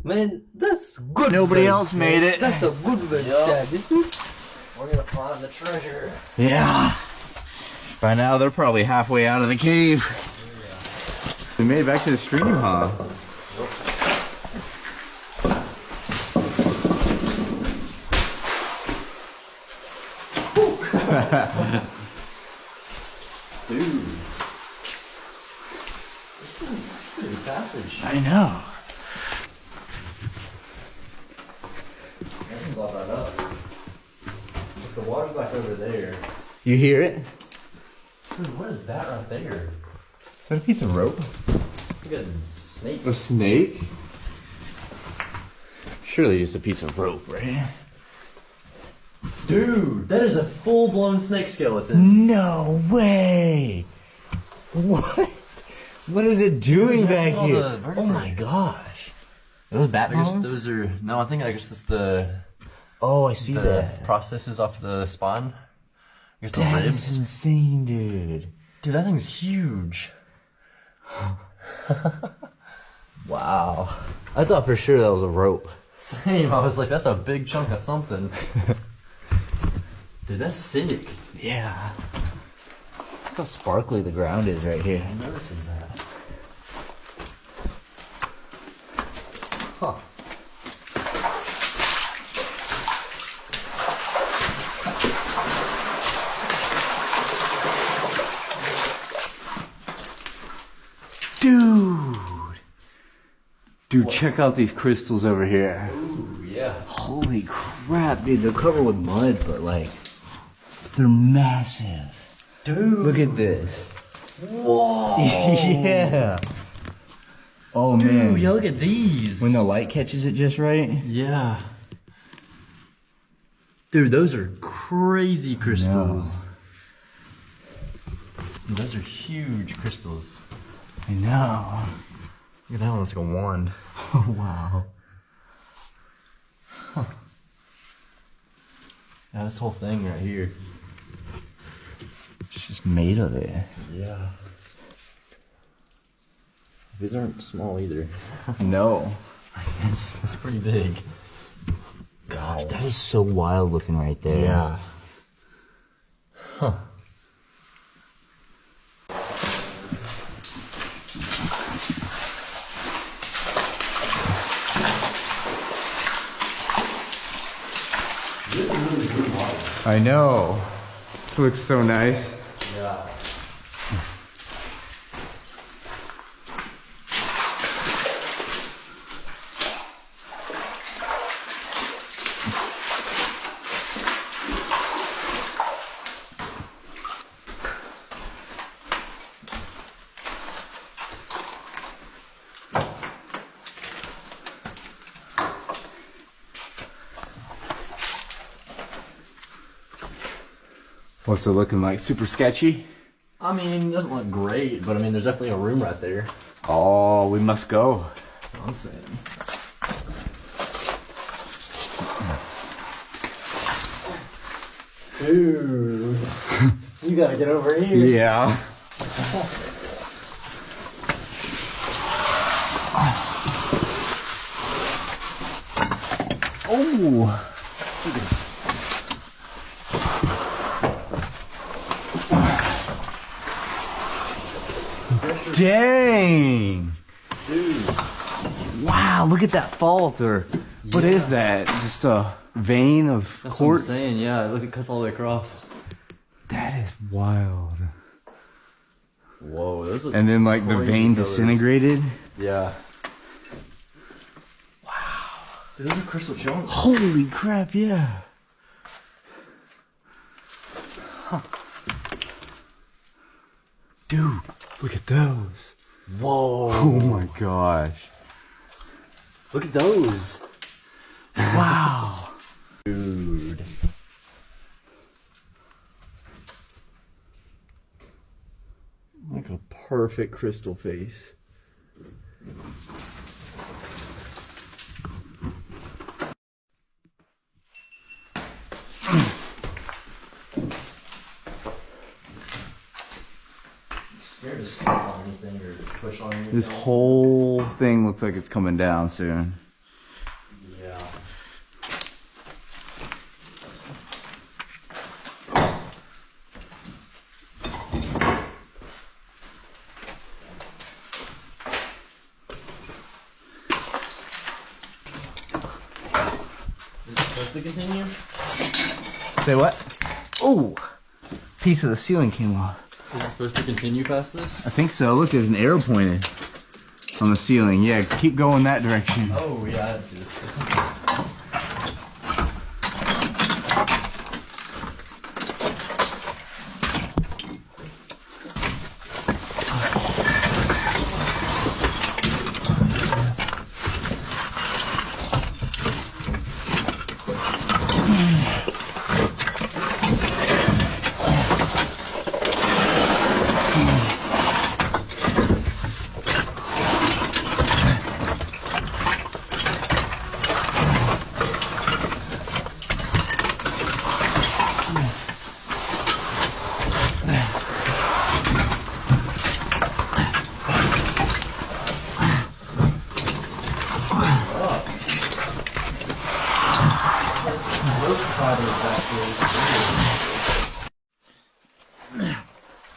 Man, that's good. Nobody else made it. That's a good red stab, isn't it? We're gonna find the treasure. Yeah. By now they're probably halfway out of the cave. We made it back to the stream, huh? Dude. This is a good passage. I know. Everything's all right up. Just the water's back over there. You hear it? Dude, what is that right there? Is that a piece of rope? It's like a snake. A snake? Surely just a piece of rope, right? Dude, that is a full-blown snake skeleton. No way! What? What is it doing back all here? the vertebrae. Oh my gosh! Are those bat I guess bones? those are... No, I think it's the Oh, I see that. processes off the spine. I guess the That ribs. is insane, dude. Dude, that thing's huge. Wow. I thought for sure that was a rope. Same, I was like, that's a big chunk of something. Dude, that's sick. Yeah. Look how sparkly the ground is right here. I'm noticing that. Huh. Dude, check out these crystals over here. Ooh, yeah. Holy crap, dude. They're covered with mud, but like, they're massive. Dude. Look at this. Whoa. Yeah. Oh, Dude, man. yeah, look at these. When the light catches it just right. Yeah. Dude, those are crazy crystals. Dude, those are huge crystals. I know. Look at that one, it's like a wand. Oh, wow. Huh. Yeah, this whole thing right here. It's just made of it. Yeah. These aren't small either. No. It's pretty big. Gosh, that is so wild looking right there. Yeah. Huh. I know. It looks so nice. Yeah. What's it looking like? Super sketchy? I mean, it doesn't look great, but I mean, there's definitely a room right there. Oh, we must go. That's what I'm saying. Dude, you gotta get over here. Yeah. Oh. Dang. Dude. Wow, look at that fault, or what is that? Just a vein of That's quartz? what I'm saying, yeah. Look, it cuts all the way across. That is wild. Whoa, those look And then like the crazy vein colors. disintegrated. Yeah. Wow. Dude, those are crystal chunks. Holy crap, yeah. Huh. Dude, look at those. Whoa. Oh my gosh. Look at those. Wow. Dude. Like a perfect crystal face. Scared to step on anything or push on anything. This whole thing looks like it's coming down soon. to continue? Say what? Oh, piece of the ceiling came off. Is it supposed to continue past this? I think so. Look, there's an arrow pointed on the ceiling. Yeah, keep going that direction. Oh yeah, that's this.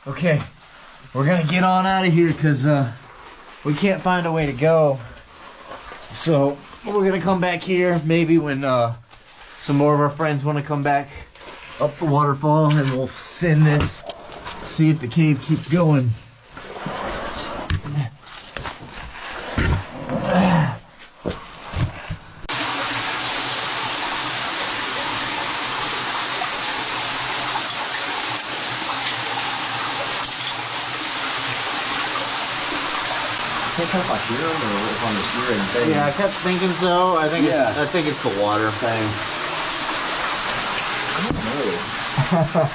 Okay, we're gonna get on out of here because we can't find a way to go. So we're gonna come back here maybe when some more of our friends want to come back up the waterfall, and we'll send this, see if the cave keeps going. Can't tell if I hear them or if I'm just hearing things. Yeah, I kept thinking so. I think it's the water thing. I don't know.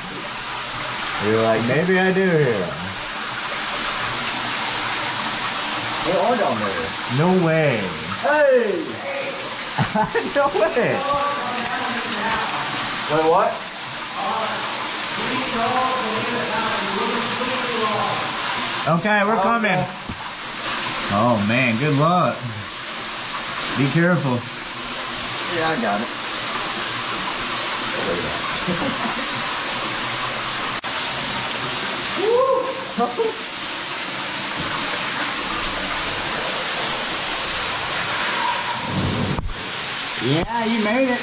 You're like, maybe I do hear them. They are down there. No way. Hey! No way. Wait, what? Okay, we're coming. Oh man, good luck. Be careful. Yeah, I got it. Yeah, you made it.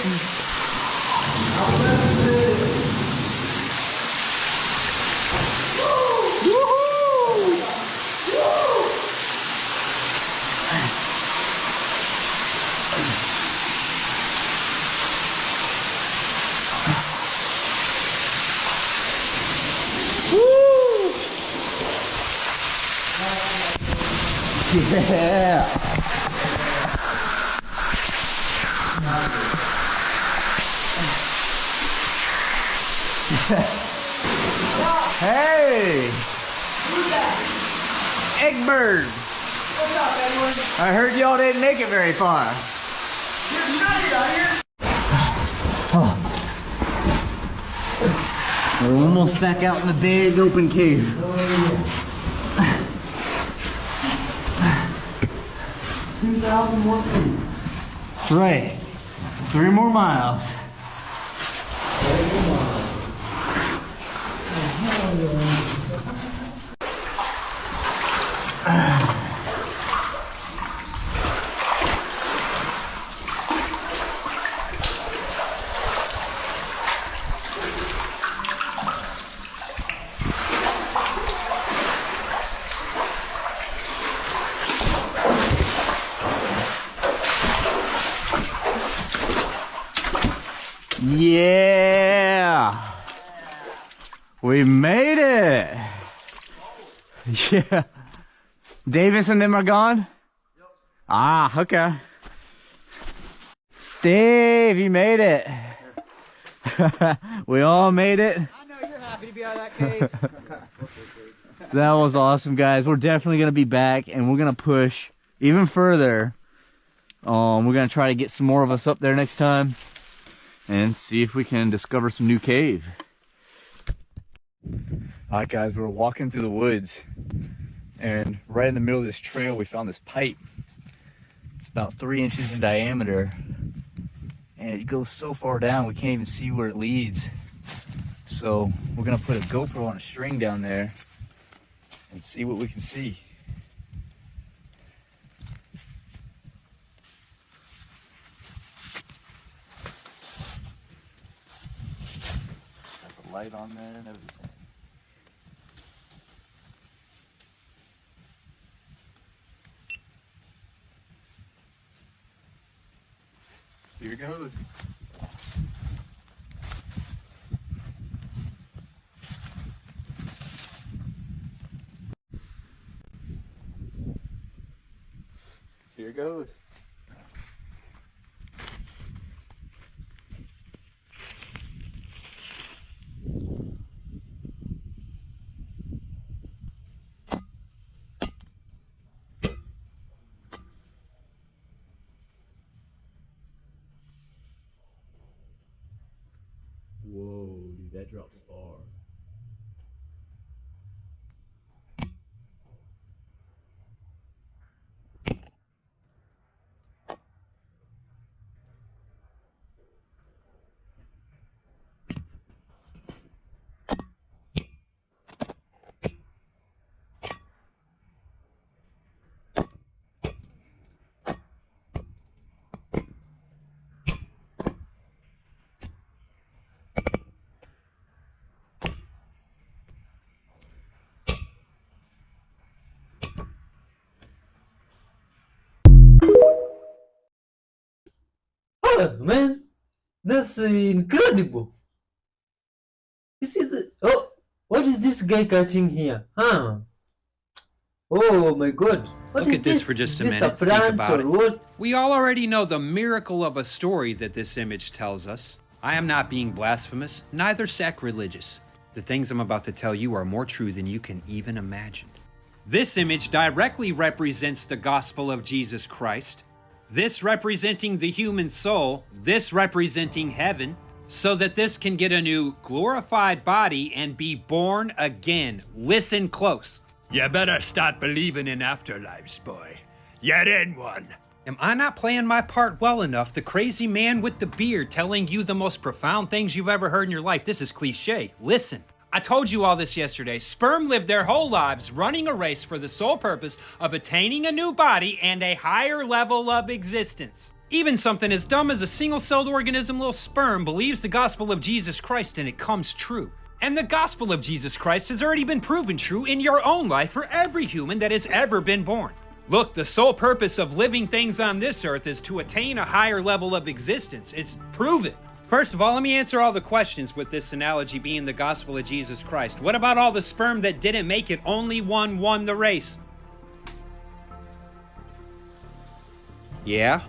Yeah. Hey. Who's that? Eggbird. What's up, Edward? I heard y'all didn't make it very far. You're out here. We're almost back out in the big open cave. 2,001 feet. That's right. 3 more miles. Yeah, we made it. Yeah, Davis and them are gone. Yep. Ah, okay. Steve, you made it. We all made it. I know you're happy to be out of that cave. That was awesome, guys. We're definitely gonna be back, and we're gonna push even further. We're gonna try to get some more of us up there next time and see if we can discover some new cave. All right, guys, we're walking through the woods, and right in the middle of this trail, we found this pipe. It's about 3 inches in diameter, and it goes so far down, we can't even see where it leads. So we're gonna put a GoPro on a string down there and see what we can see. light on there and everything. Here goes. Here goes. Whoa, dude, that drops far. Oh, man, that's incredible. You see the... Oh, what is this guy catching here? Huh? Oh my god. What Look is at this for just a Is this minute. Think prank about or it. what? We all already know the miracle of a story that this image tells us. I am not being blasphemous, neither sacrilegious. The things I'm about to tell you are more true than you can even imagine. This image directly represents the gospel of Jesus Christ. This representing the human soul, this representing heaven, so that this can get a new glorified body and be born again. Listen close. You better start believing in afterlives, boy. You're in one. Am I not playing my part well enough? The crazy man with the beard telling you the most profound things you've ever heard in your life. This is cliche. Listen. I told you all this yesterday. Sperm lived their whole lives running a race for the sole purpose of attaining a new body and a higher level of existence. Even something as dumb as a single-celled organism, little sperm, believes the gospel of Jesus Christ and it comes true. And the gospel of Jesus Christ has already been proven true in your own life for every human that has ever been born. Look, the sole purpose of living things on this earth is to attain a higher level of existence. It's proven. First of all, let me answer all the questions with this analogy being the gospel of Jesus Christ. What about all the sperm that didn't make it? Only one won the race. Yeah?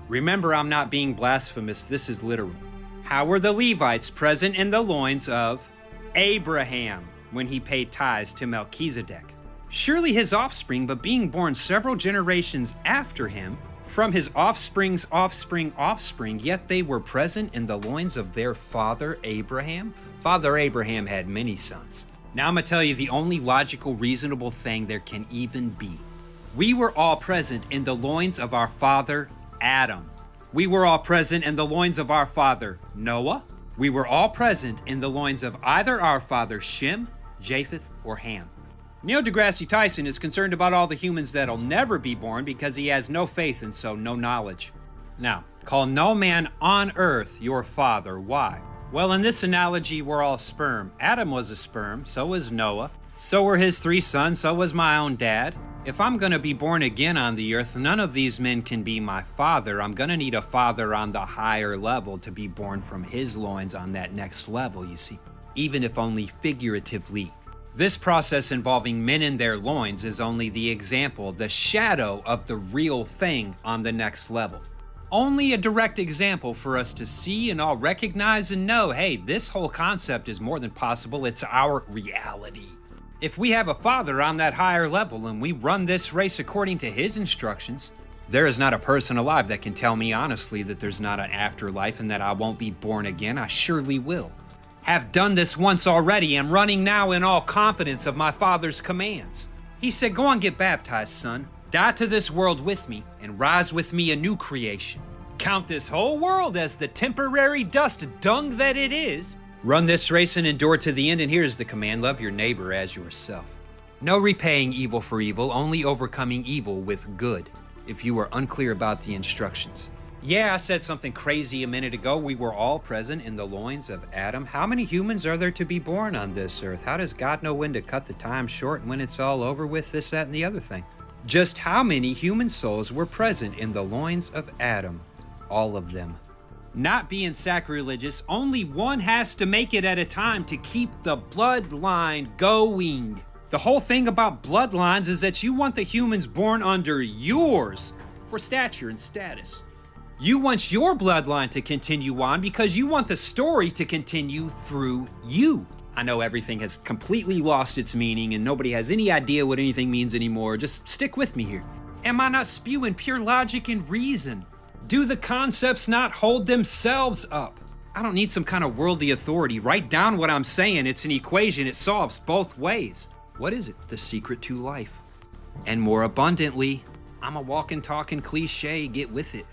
Remember, I'm not being blasphemous. This is literal. How were the Levites present in the loins of Abraham when he paid tithes to Melchizedek? Surely his offspring, but being born several generations after him, from his offspring's offspring, yet they were present in the loins of their father Abraham? Father Abraham had many sons. Now I'm going to tell you the only logical, reasonable thing there can even be. We were all present in the loins of our father Adam. We were all present in the loins of our father Noah. We were all present in the loins of either our father Shem, Japheth, or Ham. Neil deGrasse Tyson is concerned about all the humans that'll never be born because he has no faith and so no knowledge. Now, call no man on earth your father. Why? Well, in this analogy, we're all sperm. Adam was a sperm, so was Noah. So were his 3 sons, so was my own dad. If I'm going to be born again on the earth, none of these men can be my father. I'm going to need a father on the higher level to be born from his loins on that next level, you see. Even if only figuratively. This process involving men in their loins is only the example, the shadow of the real thing on the next level. Only a direct example for us to see and all recognize and know, hey, this whole concept is more than possible, it's our reality. If we have a father on that higher level and we run this race according to his instructions, there is not a person alive that can tell me honestly that there's not an afterlife and that I won't be born again. I surely will. Have done this once already and running now in all confidence of my Father's commands. He said, go and get baptized, son. Die to this world with me and rise with me a new creation. Count this whole world as the temporary dust dung that it is. Run this race and endure to the end, and here's the command, love your neighbor as yourself. No repaying evil for evil, only overcoming evil with good, if you are unclear about the instructions. Yeah, I said something crazy a minute ago. We were all present in the loins of Adam. How many humans are there to be born on this earth? How does God know when to cut the time short and when it's all over with, this, that, and the other thing? Just how many human souls were present in the loins of Adam? All of them. Not being sacrilegious, only one has to make it at a time to keep the bloodline going. The whole thing about bloodlines is that you want the humans born under yours for stature and status. You want your bloodline to continue on because you want the story to continue through you. I know everything has completely lost its meaning and nobody has any idea what anything means anymore. Just stick with me here. Am I not spewing pure logic and reason? Do the concepts not hold themselves up? I don't need some kind of worldly authority. Write down what I'm saying. It's an equation. It solves both ways. What is it? The secret to life. And more abundantly, I'm a walking, talking cliche. Get with it.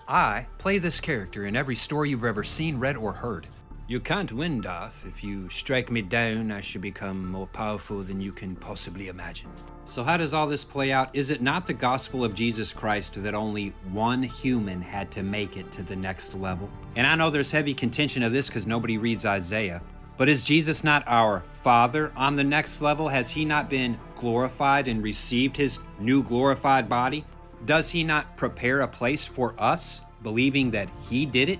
I play this character in every story you've ever seen, read, or heard. You can't win, Darth. If you strike me down, I shall become more powerful than you can possibly imagine. So how does all this play out? Is it not the gospel of Jesus Christ that only one human had to make it to the next level? And I know there's heavy contention of this because nobody reads Isaiah. But is Jesus not our Father on the next level? Has he not been glorified and received his new glorified body? Does he not prepare a place for us, believing that he did it?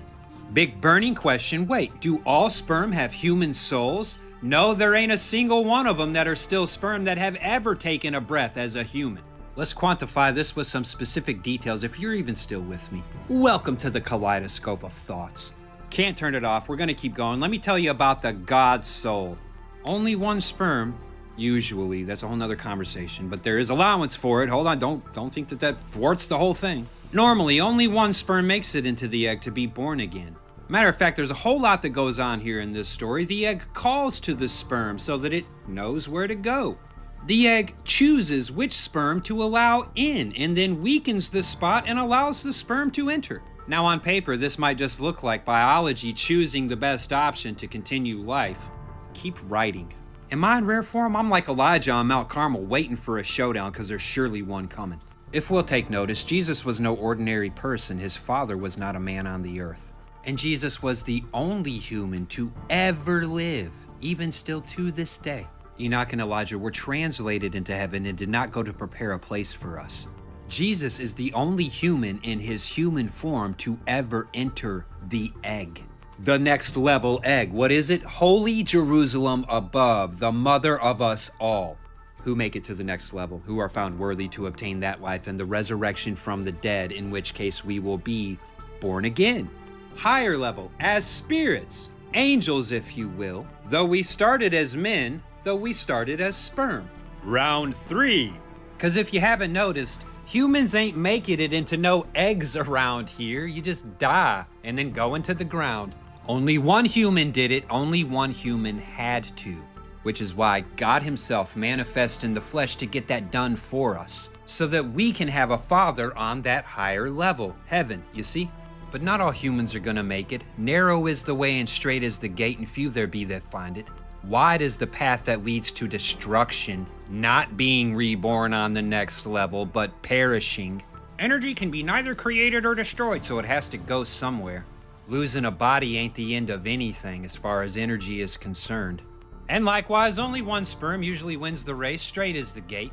Big burning question. Wait, do all sperm have human souls? No, there ain't a single one of them that are still sperm that have ever taken a breath as a human. Let's quantify this with some specific details if you're even still with me. Welcome to the kaleidoscope of thoughts. Can't turn it off. We're going to keep going. Let me tell you about the God soul. Only one sperm, usually. That's a whole nother conversation, but there is allowance for it. Hold on. Don't think that thwarts the whole thing. Normally, only one sperm makes it into the egg to be born again. Matter of fact, there's a whole lot that goes on here in this story. The egg calls to the sperm so that it knows where to go. The egg chooses which sperm to allow in and then weakens the spot and allows the sperm to enter. Now on paper, this might just look like biology choosing the best option to continue life. Keep writing. Am I in rare form? I'm like Elijah on Mount Carmel waiting for a showdown because there's surely one coming. If we'll take notice, Jesus was no ordinary person. His father was not a man on the earth. And Jesus was the only human to ever live, even still to this day. Enoch and Elijah were translated into heaven and did not go to prepare a place for us. Jesus is the only human in his human form to ever enter the egg. The next level egg. What is it? Holy Jerusalem above, the mother of us all. Who make it to the next level, who are found worthy to obtain that life and the resurrection from the dead, in which case we will be born again. Higher level, as spirits, angels if you will, though we started as men, though we started as sperm. Round 3. Because if you haven't noticed, humans ain't making it into no eggs around here. You just die and then go into the ground. Only one human did it, only one human had to. Which is why God himself manifests in the flesh to get that done for us, so that we can have a father on that higher level, heaven, you see? But not all humans are going to make it. Narrow is the way and straight is the gate, and few there be that find it. Wide is the path that leads to destruction, not being reborn on the next level, but perishing. Energy can be neither created or destroyed, so it has to go somewhere. Losing a body ain't the end of anything as far as energy is concerned. And likewise, only one sperm usually wins the race, straight is the gate.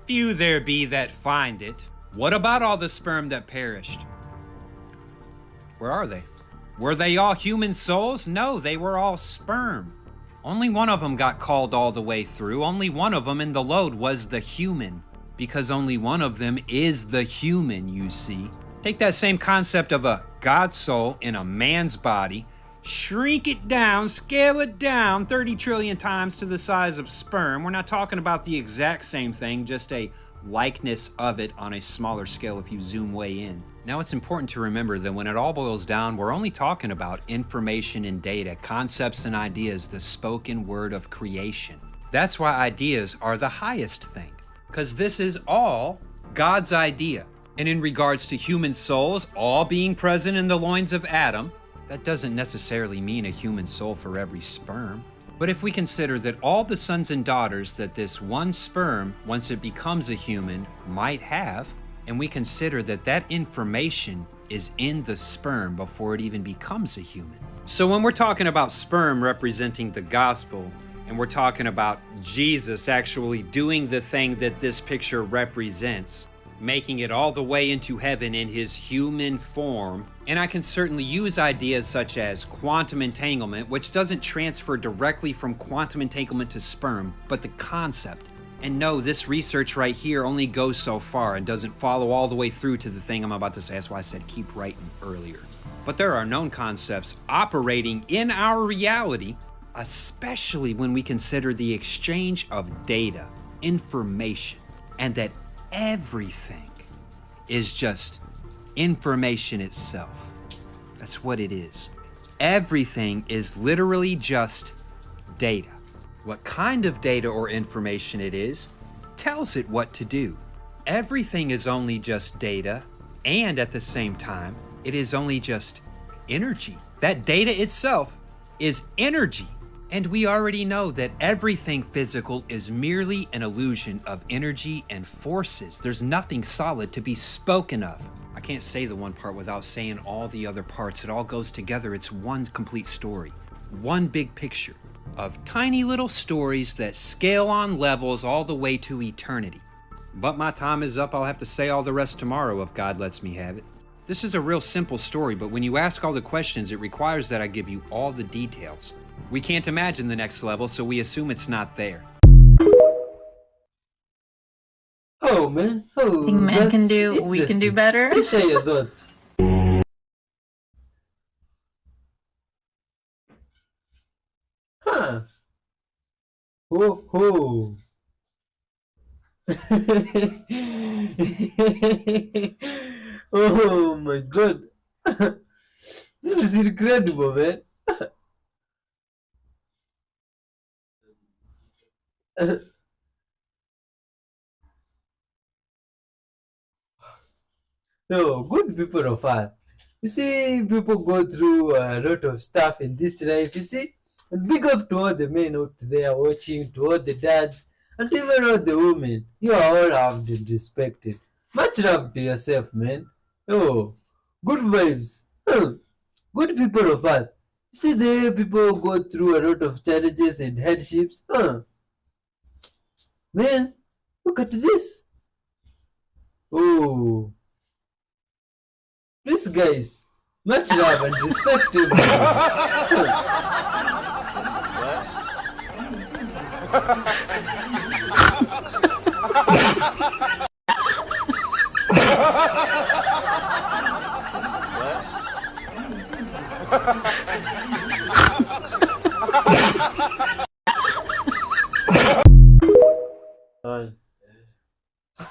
Few there be that find it. What about all the sperm that perished? Where are they? Were they all human souls? No, they were all sperm. Only one of them got called all the way through. Only one of them in the load was the human. Because only one of them is the human, you see. Take that same concept of a God soul in a man's body, shrink it down, scale it down 30 trillion times to the size of sperm. We're not talking about the exact same thing, just a likeness of it on a smaller scale if you zoom way in. Now it's important to remember that when it all boils down, we're only talking about information and data, concepts and ideas, the spoken word of creation. That's why ideas are the highest thing, because this is all God's idea. And in regards to human souls all being present in the loins of Adam, that doesn't necessarily mean a human soul for every sperm. But if we consider that all the sons and daughters that this one sperm, once it becomes a human, might have, and we consider that that information is in the sperm before it even becomes a human. So when we're talking about sperm representing the gospel, and we're talking about Jesus actually doing the thing that this picture represents, making it all the way into heaven in his human form, and I can certainly use ideas such as quantum entanglement, which doesn't transfer directly from quantum entanglement to sperm, but the concept. And no, this research right here only goes so far and doesn't follow all the way through to the thing I'm about to say. That's why I said keep writing earlier. But there are known concepts operating in our reality, especially when we consider the exchange of data, information, and that everything is just information itself. That's what it is. Everything is literally just data. What kind of data or information it is tells it what to do. Everything is only just data, and at the same time, it is only just energy. That data itself is energy. And we already know that everything physical is merely an illusion of energy and forces. There's nothing solid to be spoken of. I can't say the one part without saying all the other parts. It all goes together. It's one complete story, one big picture of tiny little stories that scale on levels all the way to eternity. But my time is up. I'll have to say all the rest tomorrow if God lets me have it. This is a real simple story, but when you ask all the questions, it requires that I give you all the details. We can't imagine the next level, so we assume it's not there. Oh man, oh, Think men that's can do, we can do interesting. better. Please share your thoughts. Huh. Oh, oh. Oh my god. This is incredible, man. No, good people of fun. You see, people go through a lot of stuff in this life. You see, and big up to all the men out there watching, to all the dads, and even all the women. You are all loved and respected. Much love to yourself, man. Oh, good vibes. Huh. Good people of fun. You see, the people go through a lot of challenges and hardships. Huh. Man, look at this. Oh. Please, guys, much love and respect to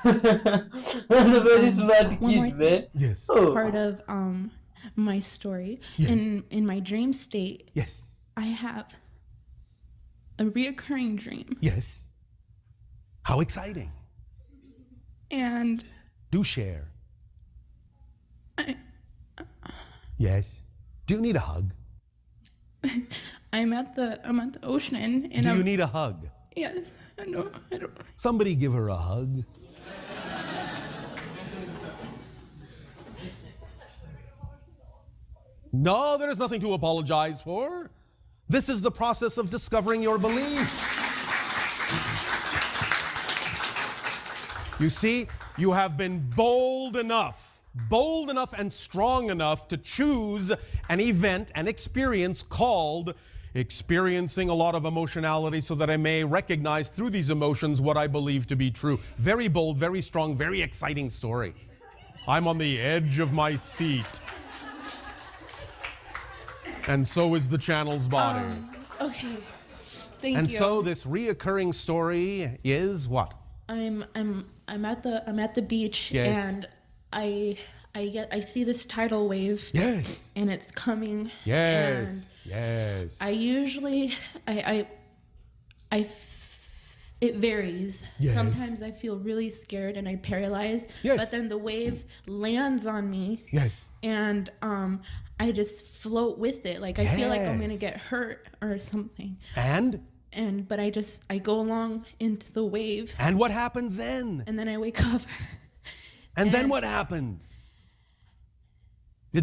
That's a very smart one more kid, man. Yes. Oh. Part of my story. Yes. In my dream state, Yes. I have a reoccurring dream, Yes. How exciting. and Do share. I, Yes. Do you need a hug? I'm at the ocean, and Do I'm you need a hug? yes, I don't. Somebody give her a hug. No, there is nothing to apologize for. This is the process of discovering your beliefs. You see, you have been bold enough and strong enough to choose an event, an experience called experiencing a lot of emotionality so that I may recognize through these emotions what I believe to be true. Very bold, very strong, very exciting story. I'm on the edge of my seat. And so is the channel's body. Okay, thank And you. so this reoccurring story is what? I'm at the beach, Yes. and I see this tidal wave, Yes. and it's coming. Yes. Yes. I usually it varies. Yes. Sometimes I feel really scared and I paralyze. Yes. But then the wave lands on me, Yes. and I just float with it. Like I feel like I'm gonna Yes. get hurt or something. But I go along into the wave, And what happened then? and then I wake up. And then and- what happened?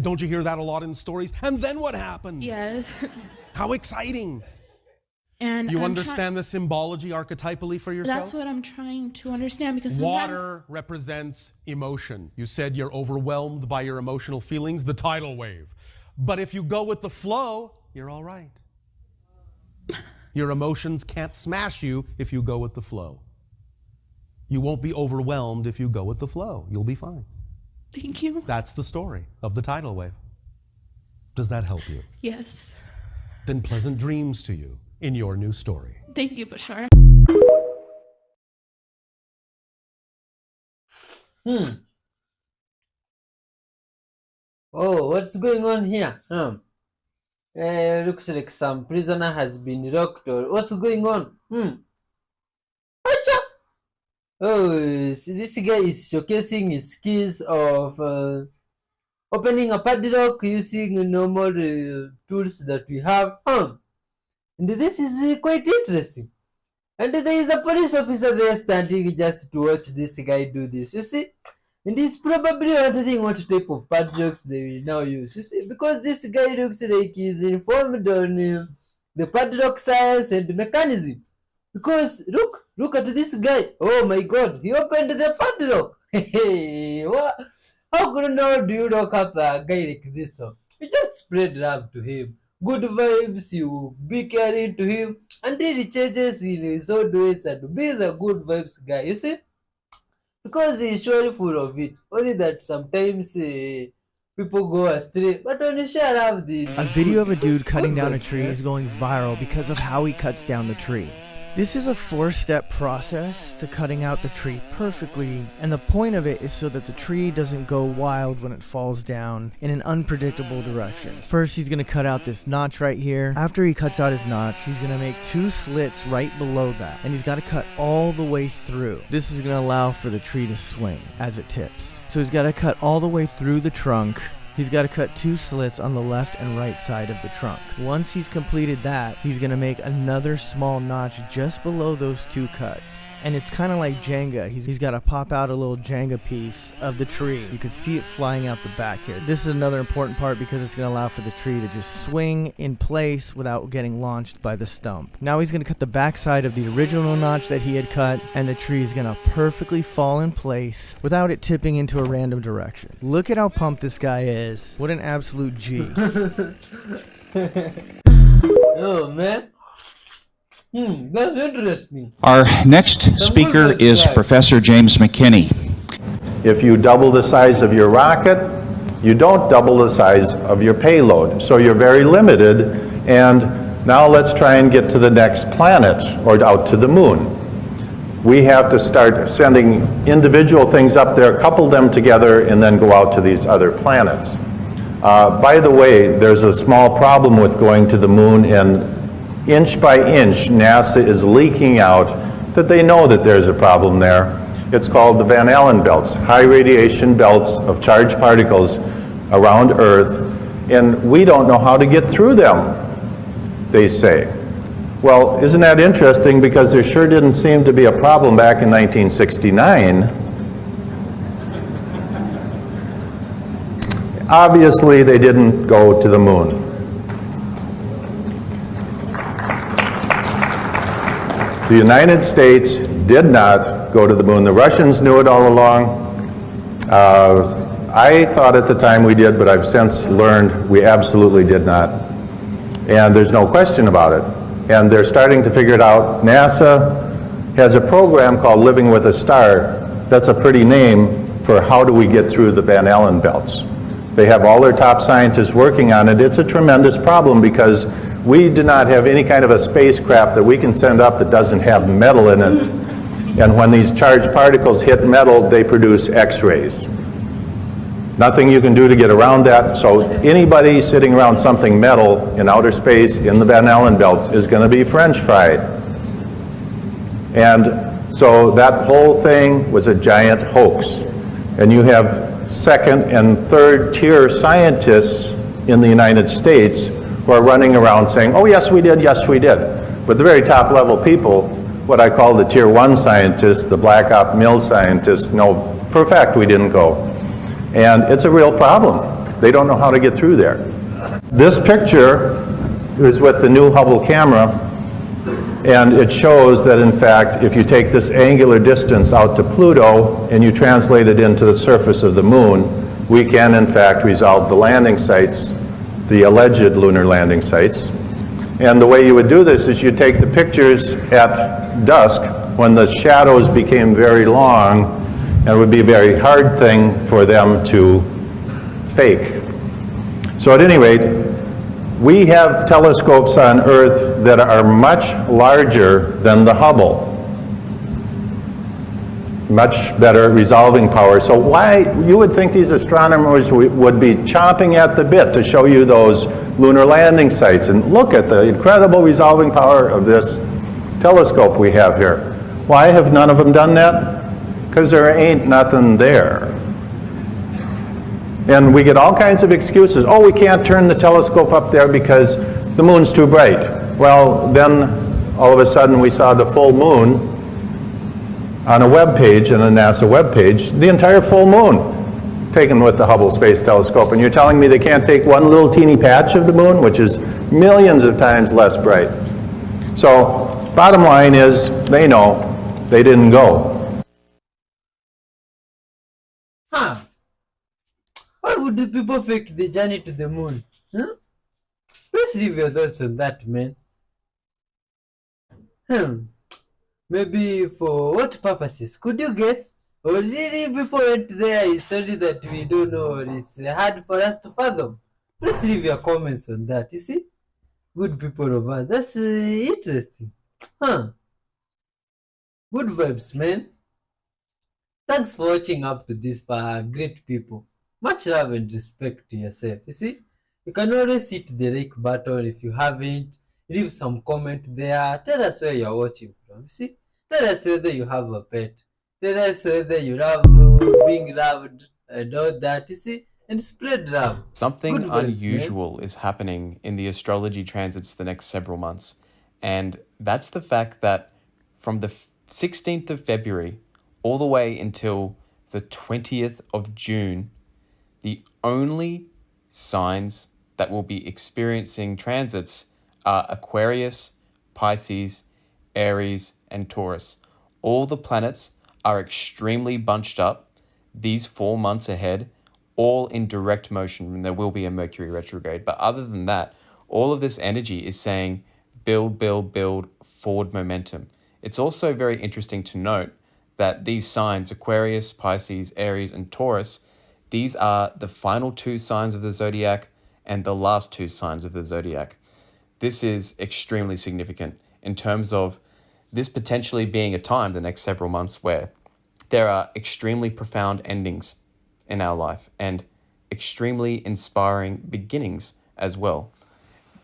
Don't you hear that a lot in stories? And then what happened? Yes. How exciting. And You understand the symbology archetypally for yourself? That's what I'm trying to understand, because Water represents emotion. You said you're overwhelmed by your emotional feelings, the tidal wave. But if you go with the flow, you're all right. Your emotions can't smash you if you go with the flow. You won't be overwhelmed if you go with the flow. You'll be fine. Thank you. That's the story of the tidal wave. Does that help you? Yes. Then pleasant dreams to you in your new story. Thank you, Bashar. Oh, what's going on here? Looks like some prisoner has been locked, or what's going on? Acha! Oh, see, this guy is showcasing his skills of opening a padlock using normal tools that we have. And this is quite interesting. And there is a police officer there standing just to watch this guy do this. You see? And he's probably wondering what type of padlocks they will now use. You see? Because this guy looks like he's informed on the padlock science and mechanism. Because look at this guy. Oh my god, he opened the padlock. Hey, what? How good now do you lock up a guy like this one? You just spread love to him. Good vibes, you be caring to him until he changes in his own ways and be a good vibes guy, you see? Because he's surely full of it. Only that sometimes people go astray, but when you share love, a video of a dude cutting down a tree is going viral because of how he cuts down the tree. This is a 4-step process to cutting out the tree perfectly, and the point of it is so that the tree doesn't go wild when it falls down in an unpredictable direction. First, he's going to cut out this notch right here. After he cuts out his notch, he's going to make 2 slits right below that, and he's got to cut all the way through. This is going to allow for the tree to swing as it tips. So he's got to cut all the way through the trunk. He's got to cut 2 slits on the left and right side of the trunk. Once he's completed that, he's going to make another small notch just below those 2 cuts. And it's kind of like Jenga. He's got to pop out a little Jenga piece of the tree. You can see it flying out the back here. This is another important part because it's going to allow for the tree to just swing in place without getting launched by the stump. Now he's going to cut the back side of the original notch that he had cut, and the tree is going to perfectly fall in place without it tipping into a random direction. Look at how pumped this guy is. What an absolute G. Oh man. That's interesting. Our next speaker is Professor James McKinney. If you double the size of your rocket, you don't double the size of your payload. So you're very limited, and now let's try and get to the next planet or out to the moon. We have to start sending individual things up there, couple them together, and then go out to these other planets. By the way, there's a small problem with going to the moon, and inch by inch, NASA is leaking out that they know that there's a problem there. It's called the Van Allen belts, high radiation belts of charged particles around Earth, and we don't know how to get through them, they say. Well, isn't that interesting, because there sure didn't seem to be a problem back in 1969. Obviously, they didn't go to the moon. The United States did not go to the moon. The Russians knew it all along. I thought at the time we did, but I've since learned we absolutely did not. And there's no question about it. And they're starting to figure it out. NASA has a program called Living with a Star. That's a pretty name for how do we get through the Van Allen belts. They have all their top scientists working on it. It's a tremendous problem because we do not have any kind of a spacecraft that we can send up that doesn't have metal in it. And when these charged particles hit metal, they produce X-rays. Nothing you can do to get around that. So anybody sitting around something metal in outer space in the Van Allen belts is going to be French fried. And so that whole thing was a giant hoax. And you have second and third tier scientists in the United States who are running around saying, oh yes we did, yes we did. But the very top level people, what I call the tier 1 scientists, the black op mill scientists, know for a fact we didn't go. And it's a real problem. They don't know how to get through there. This picture is with the new Hubble camera, and it shows that in fact, if you take this angular distance out to Pluto and you translate it into the surface of the moon, we can in fact resolve the landing sites, the alleged lunar landing sites. And the way you would do this is you take the pictures at dusk when the shadows became very long, and it would be a very hard thing for them to fake. So at any rate, we have telescopes on Earth that are much larger than the Hubble. Much better resolving power. So why, you would think these astronomers would be chomping at the bit to show you those lunar landing sites. And look at the incredible resolving power of this telescope we have here. Why have none of them done that? Because there ain't nothing there. And we get all kinds of excuses. Oh, we can't turn the telescope up there because the moon's too bright. Well, then all of a sudden we saw the full moon on a web page, on a NASA web page, the entire full moon taken with the Hubble Space Telescope. And you're telling me they can't take one little teeny patch of the moon, which is millions of times less bright. So bottom line is, they know they didn't go. Huh? Why would the people fake the journey to the moon? Huh? Let's leave your thoughts on that, man. Maybe for what purposes? Could you guess? Or really people went there, it's only that we don't know, or it's hard for us to fathom. Let's leave your comments on that, you see? Good people of us. That's interesting. Huh? Good vibes, man. Thanks for watching up to this for great people. Much love and respect to yourself. You see, you can always hit the like button if you haven't. Leave some comment there. Tell us where you're watching from. You see, tell us whether you have a pet. Tell us whether you love being loved and all that. You see, and spread love. Something Good vibes, unusual is happening in the astrology transits the next several months. And that's the fact that from the 16th of February all the way until the 20th of June, the only signs that will be experiencing transits are Aquarius, Pisces, Aries, and Taurus. All the planets are extremely bunched up these 4 months ahead, all in direct motion, and there will be a Mercury retrograde. But other than that, all of this energy is saying build, build, build, forward momentum. It's also very interesting to note that these signs, Aquarius, Pisces, Aries, and Taurus, these are the final 2 signs of the zodiac and the last 2 signs of the zodiac. This is extremely significant in terms of this potentially being a time, the next several months, where there are extremely profound endings in our life and extremely inspiring beginnings as well.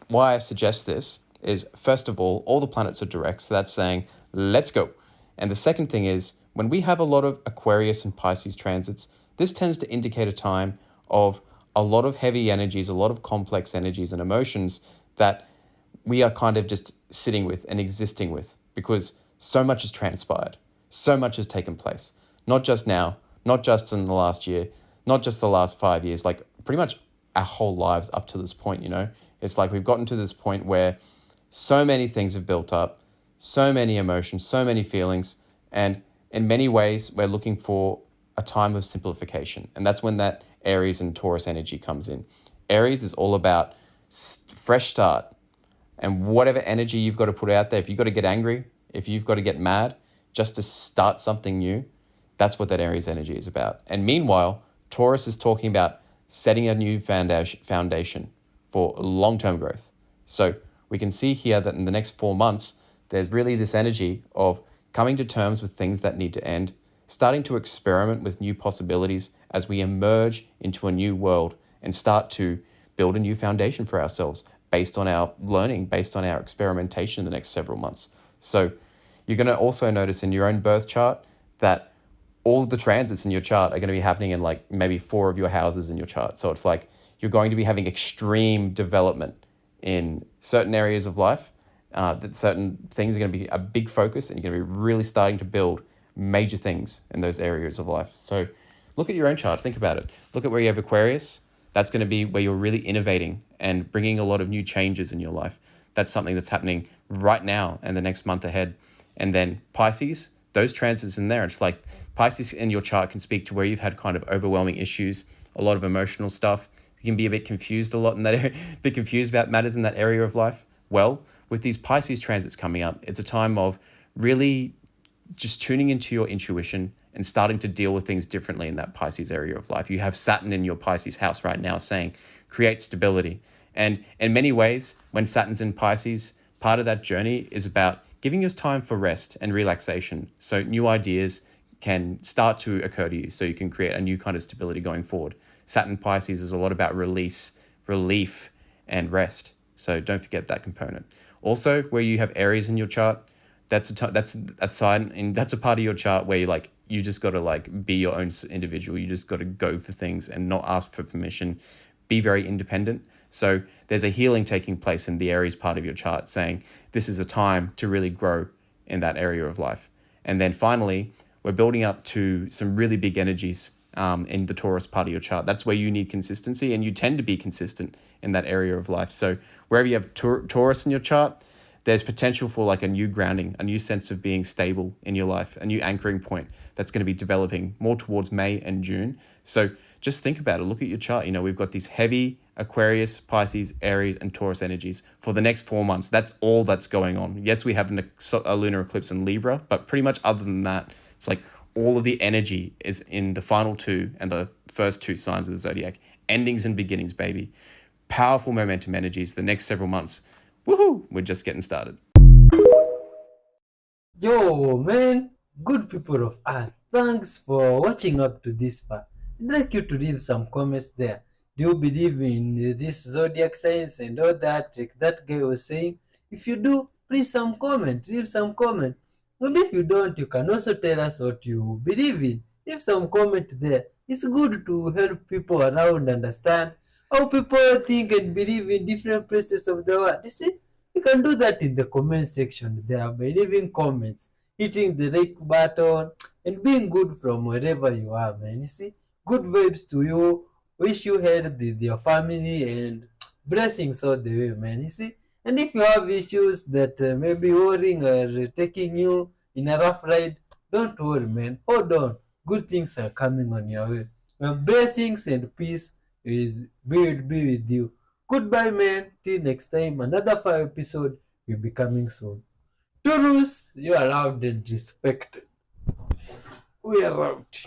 Why I suggest this is, first of all the planets are direct, so that's saying, let's go. And the second thing is, when we have a lot of Aquarius and Pisces transits, this tends to indicate a time of a lot of heavy energies, a lot of complex energies and emotions that we are kind of just sitting with and existing with, because so much has transpired, so much has taken place. Not just now, not just in the last year, not just the last 5 years, like pretty much our whole lives up to this point, you know? It's like we've gotten to this point where so many things have built up, so many emotions, so many feelings, and in many ways, we're looking for a time of simplification. And that's when that Aries and Taurus energy comes in. Aries is all about fresh start. And whatever energy you've got to put out there, if you've got to get angry, if you've got to get mad just to start something new, that's what that Aries energy is about. And meanwhile, Taurus is talking about setting a new foundation for long-term growth. So we can see here that in the next 4 months, there's really this energy of coming to terms with things that need to end, starting to experiment with new possibilities as we emerge into a new world and start to build a new foundation for ourselves based on our learning, based on our experimentation in the next several months. So you're going to also notice in your own birth chart that all the transits in your chart are going to be happening in like maybe 4 of your houses in your chart. So it's like you're going to be having extreme development in certain areas of life, that certain things are going to be a big focus, and you're going to be really starting to build major things in those areas of life. So look at your own chart, think about it. Look at where you have Aquarius, That's going to be where you're really innovating and bringing a lot of new changes in your life. That's something that's happening right now and the next month ahead. And then Pisces, those transits in there, it's like Pisces in your chart can speak to where you've had kind of overwhelming issues, a lot of emotional stuff. You can be a bit confused a lot in that area, a bit confused about matters in that area of life. Well, with these Pisces transits coming up, it's a time of really just tuning into your intuition and starting to deal with things differently in that Pisces area of life. You have Saturn in your Pisces house right now saying, create stability. And in many ways, when Saturn's in Pisces, part of that journey is about giving you time for rest and relaxation. So new ideas can start to occur to you so you can create a new kind of stability going forward. Saturn Pisces is a lot about release, relief, and rest. So don't forget that component. Also, where you have Aries in your chart, that's a sign, and that's a part of your chart where you just got to be your own individual. You just got to go for things and not ask for permission. Be very independent. So there's a healing taking place in the Aries part of your chart saying this is a time to really grow in that area of life. And then finally, we're building up to some really big energies in the Taurus part of your chart. That's where you need consistency, and you tend to be consistent in that area of life. So wherever you have Taurus in your chart, there's potential for a new grounding, a new sense of being stable in your life, a new anchoring point that's going to be developing more towards May and June. So just think about it. Look at your chart. We've got these heavy Aquarius, Pisces, Aries, and Taurus energies for the next 4 months. That's all that's going on. Yes, we have a lunar eclipse in Libra, but pretty much other than that, it's all of the energy is in the final 2 and the first 2 signs of the zodiac. Endings and beginnings, baby. Powerful momentum energies the next several months. Woohoo! We're just getting started. Yo, man, good people of Earth, thanks for watching up to this far. I'd like you to leave some comments there. Do you believe in this zodiac signs and all that, like that guy was saying? If you do, please leave some comment. And if you don't, you can also tell us what you believe in. Leave some comment there. It's good to help people around understand how people think and believe in different places of the world. You see, you can do that in the comment section there by leaving comments, hitting the like button, and being good from wherever you are, man. You see, good vibes to you. Wish you health with your family and blessings all the way, man. You see, and if you have issues that may be worrying or taking you in a rough ride, don't worry, man. Hold on. Good things are coming on your way. Blessings and peace will be with you. Goodbye, man. Till next time, another 5 episode will be coming soon. Taurus, you are loved and respected. We are out.